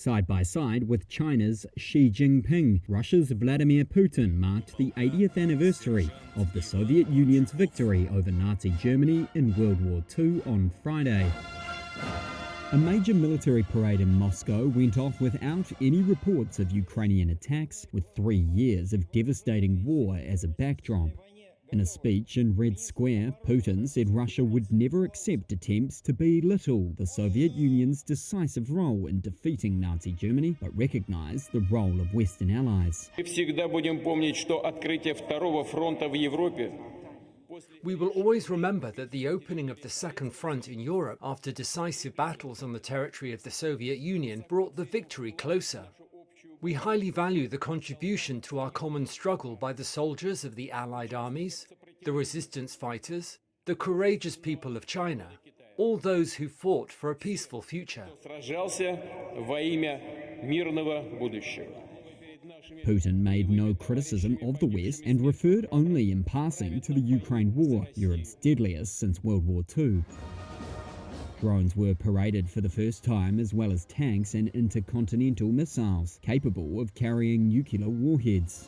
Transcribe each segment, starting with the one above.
side by side with China's Xi Jinping. Russia's Vladimir Putin marked the 80th anniversary of the Soviet Union's victory over Nazi Germany in World War II on Friday. A major military parade in Moscow went off without any reports of Ukrainian attacks, with 3 years of devastating war as a backdrop. In a speech in Red Square, Putin said Russia would never accept attempts to belittle the Soviet Union's decisive role in defeating Nazi Germany, but recognized the role of Western allies. We will always remember that the opening of the Second Front in Europe after decisive battles on the territory of the Soviet Union brought the victory closer. We highly value the contribution to our common struggle by the soldiers of the Allied armies, the resistance fighters, the courageous people of China, all those who fought for a peaceful future. Putin made no criticism of the West and referred only in passing to the Ukraine war, Europe's deadliest since World War II. Drones were paraded for the first time, as well as tanks and intercontinental missiles capable of carrying nuclear warheads.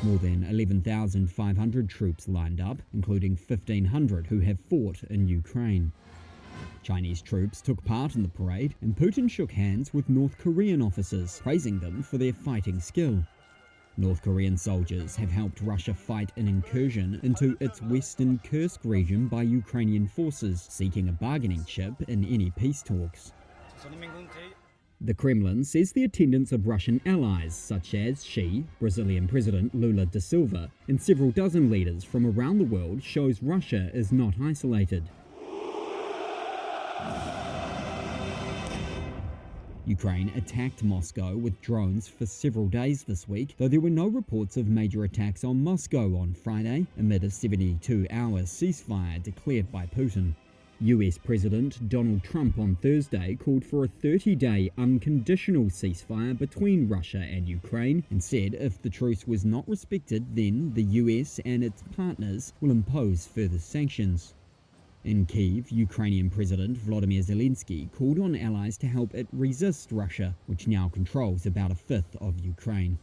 More than 11,500 troops lined up, including 1,500 who have fought in Ukraine. Chinese troops took part in the parade, and Putin shook hands with North Korean officers, praising them for their fighting skill. North Korean soldiers have helped Russia fight an incursion into its western Kursk region by Ukrainian forces, seeking a bargaining chip in any peace talks. The Kremlin says the attendance of Russian allies, such as Xi, Brazilian President Lula da Silva, and several dozen leaders from around the world shows Russia is not isolated. Ukraine attacked Moscow with drones for several days this week, though there were no reports of major attacks on Moscow on Friday, amid a 72-hour ceasefire declared by Putin. US President Donald Trump on Thursday called for a 30-day unconditional ceasefire between Russia and Ukraine, and said if the truce was not respected, then the US and its partners will impose further sanctions. In Kyiv, Ukrainian President Volodymyr Zelensky called on allies to help it resist Russia, which now controls about a fifth of Ukraine.